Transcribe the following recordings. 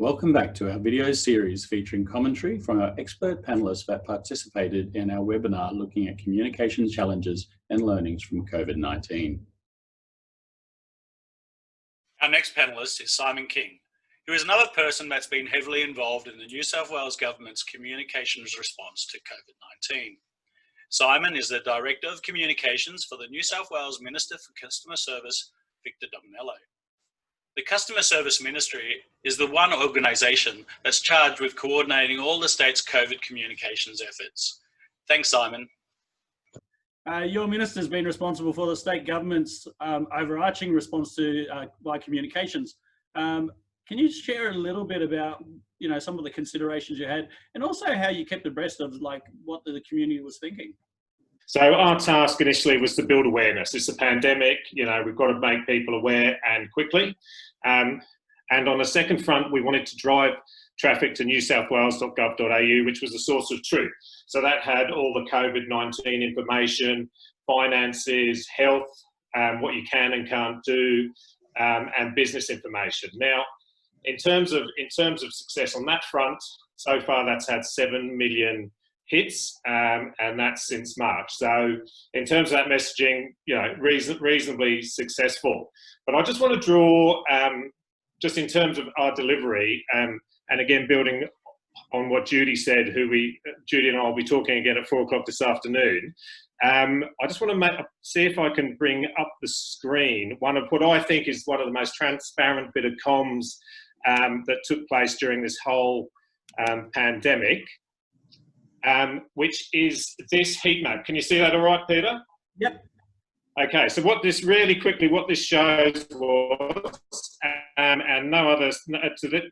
Welcome back to our video series featuring commentary from our expert panelists that participated in our webinar looking at communication challenges and learnings from COVID-19. Our next panellist is Simon King, who is another person that's been heavily involved in the New South Wales Government's communications response to COVID-19. Simon is the Director of Communications for the New South Wales Minister for Customer Service, Victor Dominello. The Customer Service Ministry is the one organisation that's charged with coordinating all the state's COVID communications efforts. Thanks, Simon. Your minister has been responsible for the state government's overarching response to by communications. Can you share a little bit about, some of the considerations you had, and also how you kept abreast of what the community was thinking? So our task initially was to build awareness. It's a pandemic, we've got to make people aware and quickly. And on the second front, we wanted to drive traffic to newsouthwales.gov.au, which was the source of truth. So that had all the COVID-19 information, finances, health, what you can and can't do, and business information. Now, in terms of success on that front, so far that's had 7 million hits, and that's since March. So in terms of that messaging, reasonably successful. But I just want to draw, just in terms of our delivery, and again, building on what Judy said, Judy and I will be talking again at 4 o'clock this afternoon. I just want to see if I can bring up the screen one of what I think is one of the most transparent bit of comms that took place during this whole pandemic. Which is this heat map. Can you see that all right, Peter? Yep. Okay, so what this shows was, and no others,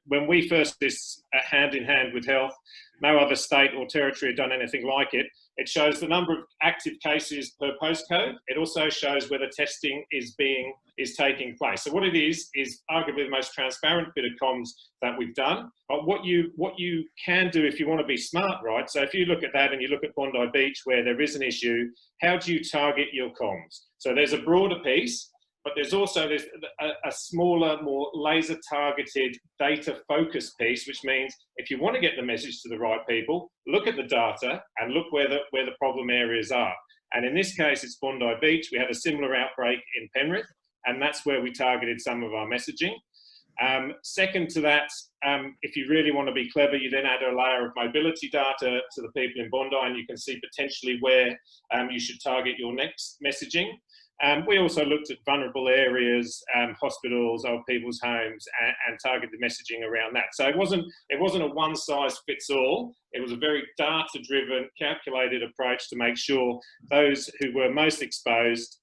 when we first this hand in hand with health, no other state or territory had done anything like it. It shows the number of active cases per postcode. It also shows whether testing is taking place. So what it is arguably the most transparent bit of comms that we've done. But what you can do if you want to be smart, right? So if you look at that and you look at Bondi Beach where there is an issue, how do you target your comms? So there's a broader piece, but there's also a smaller, more laser targeted data focused piece, which means if you want to get the message to the right people, look at the data and look where the problem areas are. And in this case, it's Bondi Beach. We had a similar outbreak in Penrith, and that's where we targeted some of our messaging. Second to that, if you really want to be clever, you then add a layer of mobility data to the people in Bondi, and you can see potentially where you should target your next messaging. We also looked at vulnerable areas, hospitals, old people's homes, and targeted messaging around that. So it wasn't a one-size-fits-all. It was a very data-driven, calculated approach to make sure those who were most exposed,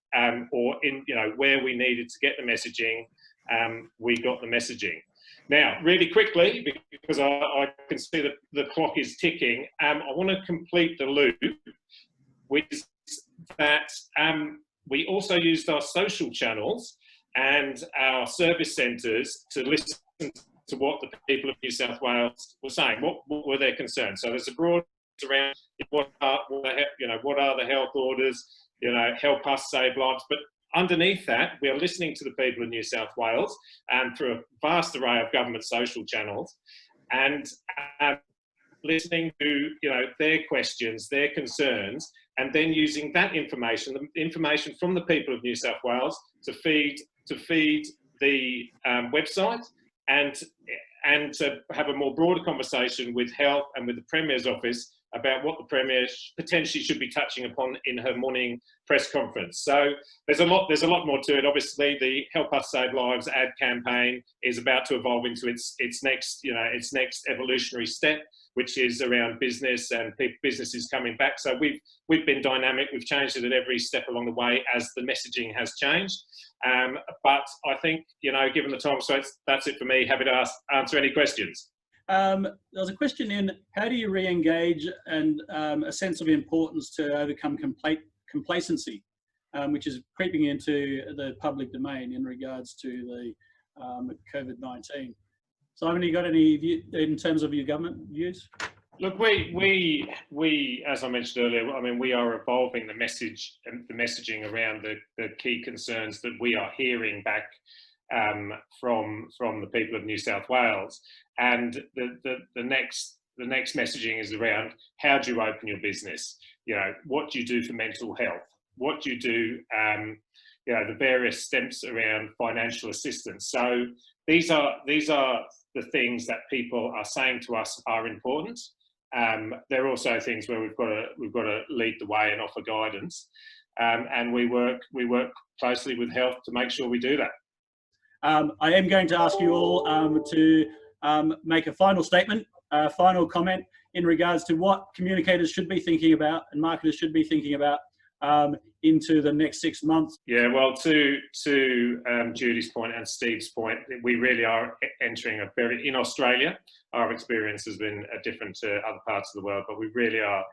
or in where we needed to get the messaging, we got the messaging. Now, really quickly, because I can see that the clock is ticking, I want to complete the loop, which is that we also used our social channels and our service centres to listen to what the people of New South Wales were saying. What were their concerns? So there's a broad around what are the health orders, help us save lives. But underneath that, we are listening to the people of New South Wales through a vast array of government social channels, and listening to their questions, their concerns, and then using that information, the information from the people of New South Wales, to feed the website and to have a more broader conversation with health and with the Premier's office about what the Premier potentially should be touching upon in her morning press conference. So there's a lot more to it. Obviously, the Help Us Save Lives ad campaign is about to evolve into its next evolutionary step, which is around business and businesses coming back. So we've been dynamic. We've changed it at every step along the way as the messaging has changed. But I think, given the time, so that's it for me. Happy to answer any questions. There's a question in, how do you re-engage and a sense of importance to overcome complacency, which is creeping into the public domain in regards to the COVID-19? Simon, you got any view in terms of your government views? Look, we, as I mentioned earlier, we are evolving the messaging around the key concerns that we are hearing back from the people of New South Wales. And the next messaging is around how do you open your business? You know, what do you do for mental health? What do you do? You know, the various steps around financial assistance. So these are the things that people are saying to us are important. There are also things where we've got to lead the way and offer guidance, and we work closely with health to make sure we do that. I am going to ask you all to make a final statement, a final comment in regards to what communicators should be thinking about and marketers should be thinking about into the next 6 months. Yeah, well, to Judy's point and Steve's point, we really are entering in Australia, our experience has been different to other parts of the world, but we really are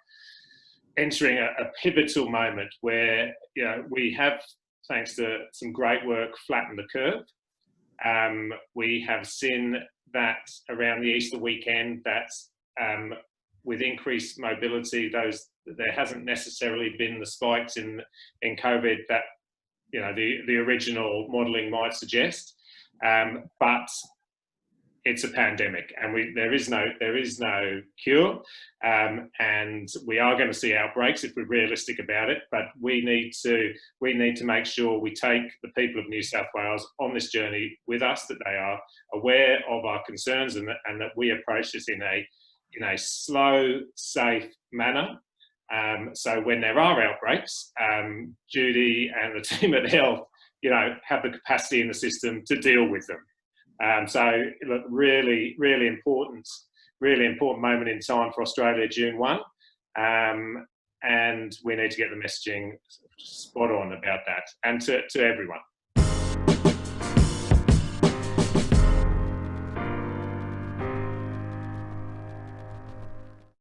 entering a pivotal moment where, you know, we have, thanks to some great work, flattened the curve. We have seen that around the Easter weekend that with increased mobility, there hasn't necessarily been the spikes in COVID that, you know, the original modelling might suggest, but it's a pandemic, and there is no cure, and we are going to see outbreaks if we're realistic about it. But we need to make sure we take the people of New South Wales on this journey with us, that they are aware of our concerns, and that we approach this in a slow, safe manner. So when there are outbreaks, Judy and the team at Health, you know, have the capacity in the system to deal with them. So look, really important moment in time for Australia, June 1. And we need to get the messaging spot on about that, and to everyone.